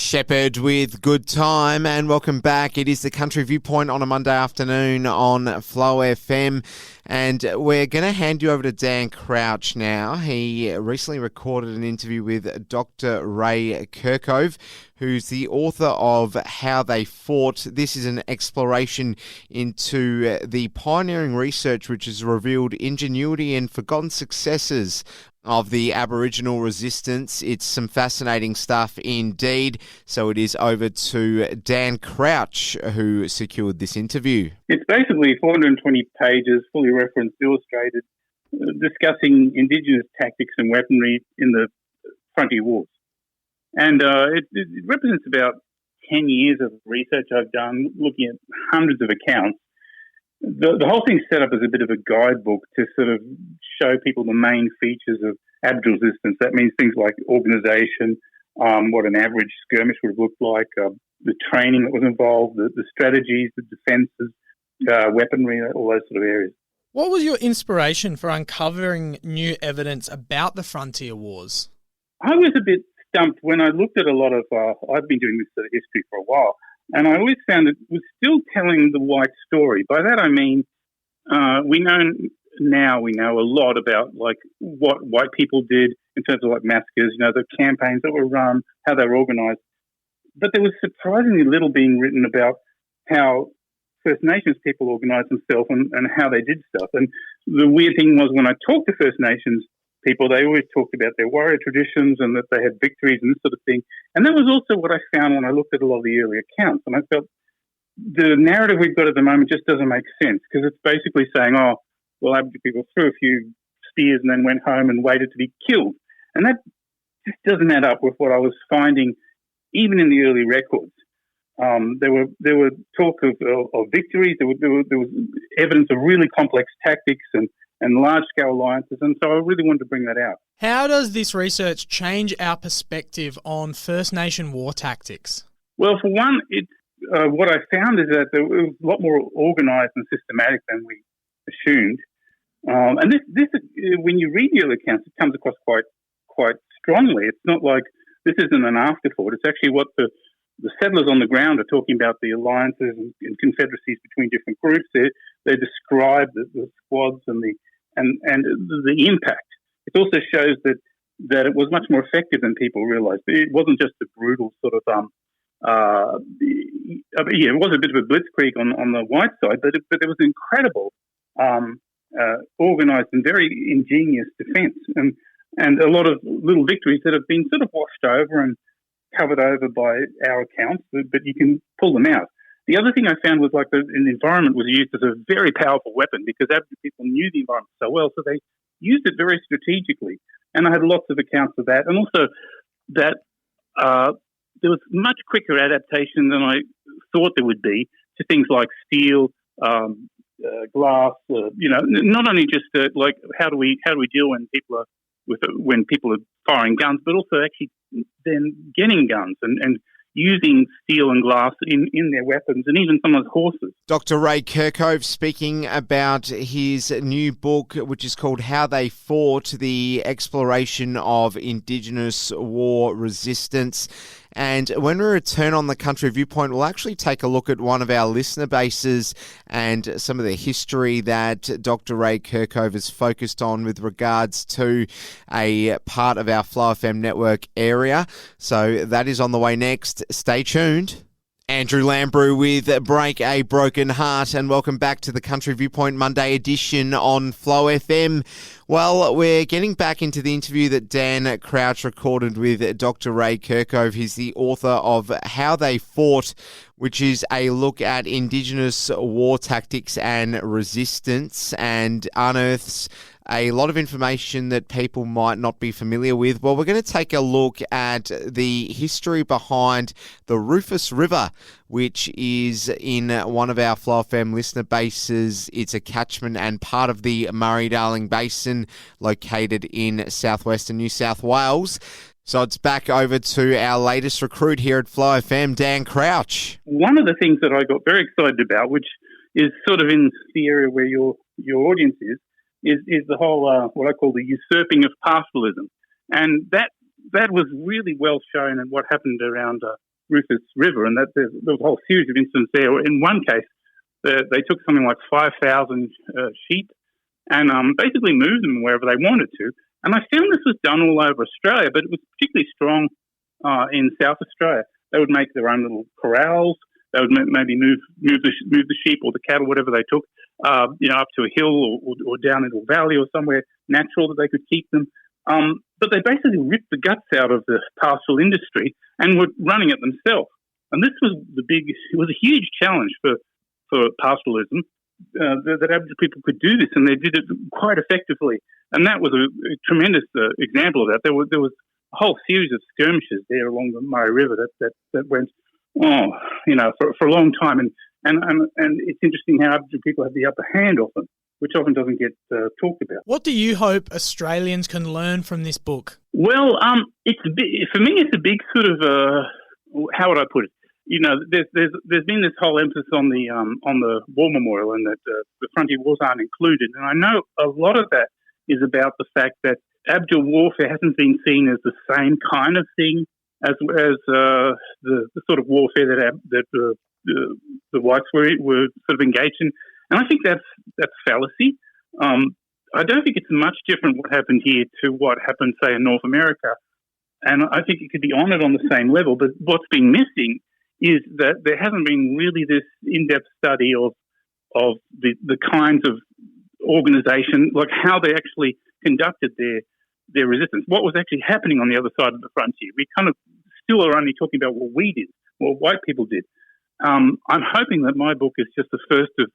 Shepherd with Good Time, and welcome back. It is the Country Viewpoint on a Monday afternoon on Flow FM, and we're going to hand you over to Dan Crouch now. He recently recorded an interview with Dr Ray Kerkhove, who's the author of How They Fought. This is an exploration into the pioneering research which has revealed ingenuity and forgotten successes of the Aboriginal resistance. It's some fascinating stuff indeed. So it is over to Dan Crouch, who secured this interview. It's basically 420 pages, fully referenced, illustrated, discussing Indigenous tactics and weaponry in the frontier wars. And it represents about 10 years of research I've done, looking at hundreds of accounts. The whole thing's set up as a bit of a guidebook to sort of show people the main features of Aboriginal resistance. That means things like organisation, what an average skirmish would have looked like, the training that was involved, the strategies, the defences, weaponry, all those sort of areas. What was your inspiration for uncovering new evidence about the frontier wars? I was a bit stumped when I looked at a lot of, I've been doing this sort of history for a while, and I always found it was still telling the white story. By that I mean, we know a lot about like what white people did in terms of like massacres, the campaigns that were run, how they were organised. But there was surprisingly little being written about how First Nations people organised themselves and how they did stuff. And the weird thing was when I talked to First Nations people, they always talked about their warrior traditions and that they had victories and this sort of thing. And that was also what I found when I looked at a lot of the early accounts. And I felt the narrative we've got at the moment just doesn't make sense, because it's basically saying, Aboriginal people threw a few spears and then went home and waited to be killed. And that just doesn't add up with what I was finding even in the early records. There were talk of victories. There was evidence of really complex tactics and large-scale alliances, and so I really wanted to bring that out. How does this research change our perspective on First Nation war tactics? Well, for one, what I found is that it was a lot more organised and systematic than we assumed. And this, when you read the early accounts, it comes across quite strongly. It's not like this isn't an afterthought. It's actually what the settlers on the ground are talking about, the alliances and confederacies between different groups. They describe the squads and the impact. It also shows that it was much more effective than people realised. It wasn't just a brutal sort of it was a bit of a blitzkrieg on the white side, but there was incredible organised and very ingenious defence and a lot of little victories that have been sort of washed over and covered over by our accounts, but you can pull them out. The other thing I found was like the environment was used as a very powerful weapon, because Aboriginal people knew the environment so well, so they used it very strategically. And I had lots of accounts of that, and also that there was much quicker adaptation than I thought there would be to things like steel, glass. Not only just like how do we deal when people are firing guns, but also actually then getting guns and using steel and glass in their weapons and even some of the horses. Dr Ray Kerkhove speaking about his new book, which is called How They Fought, the exploration of Indigenous war resistance. And when we return on the Country Viewpoint, we'll actually take a look at one of our listener bases and some of the history that Dr Ray Kerkhove has focused on with regards to a part of our Flow FM network area. So that is on the way next. Stay tuned. Andrew Lambrou with Break a Broken Heart, and welcome back to the Country Viewpoint Monday edition on Flow FM. Well, we're getting back into the interview that Dan Crouch recorded with Dr Ray Kerkhove. He's the author of How They Fought, which is a look at Indigenous war tactics and resistance, and unearths a lot of information that people might not be familiar with. Well, we're going to take a look at the history behind the Rufus River, which is in one of our Flow FM listener bases. It's a catchment and part of the Murray-Darling Basin located in southwestern New South Wales. So it's back over to our latest recruit here at Flow FM, Dan Crouch. One of the things that I got very excited about, which is sort of in the area where your audience is the whole, what I call the usurping of pastoralism. And that was really well shown in what happened around Rufus River, and that there was a whole series of incidents there. In one case, they took something like 5,000 sheep and basically moved them wherever they wanted to. And I found this was done all over Australia, but it was particularly strong in South Australia. They would make their own little corrals. They would maybe move the sheep or the cattle, whatever they took, up to a hill or down into a valley or somewhere natural that they could keep them. But they basically ripped the guts out of the pastoral industry and were running it themselves. And this was it was a huge challenge for pastoralism, that Aboriginal people could do this, and they did it quite effectively. And that was a tremendous example of that. There was a whole series of skirmishes there along the Murray River that went, for a long time. And it's interesting how Aboriginal people have the upper hand often, which often doesn't get talked about. What do you hope Australians can learn from this book? Well, for me, it's a big sort of, how would I put it? There's been this whole emphasis on the war memorial, and that the frontier wars aren't included. And I know a lot of that is about the fact that Aboriginal warfare hasn't been seen as the same kind of thing as the sort of warfare that the whites were sort of engaged in. And I think that's fallacy. I don't think it's much different what happened here to what happened, say, in North America. And I think it could be honoured on the same level. But what's been missing is that there hasn't been really this in-depth study of the kinds of organisation, like how they actually conducted their resistance, what was actually happening on the other side of the frontier. We kind of still are only talking about what we did, what white people did. I'm hoping that my book is just the first of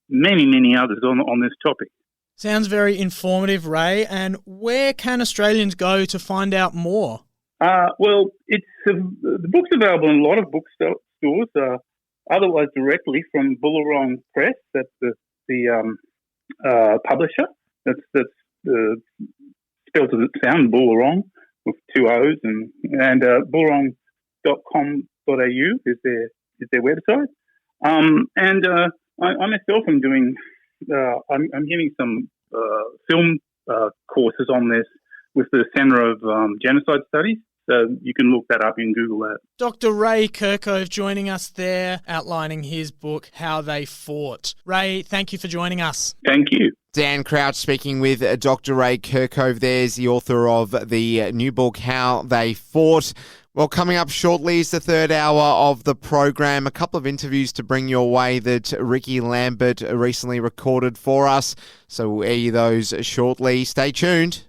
many, many others on this topic. Sounds very informative, Ray. And where can Australians go to find out more? Well, the book's available in a lot of bookstores, otherwise directly from Bullerong Press. That's the publisher. That's spelled as it sounds, Bullerong, with 2 O's, and bullerong.com.au is their website. And I myself am doing. I'm giving some film courses on this with the Centre of Genocide Studies. So you can look that up in Google that. Dr Ray Kerkhove joining us there, outlining his book, How They Fought. Ray, thank you for joining us. Thank you. Dan Crouch speaking with Dr Ray Kerkhove. There's the author of the new book, How They Fought. Well, coming up shortly is the third hour of the program. A couple of interviews to bring your way that Ricky Lambert recently recorded for us. So we'll air you those shortly. Stay tuned.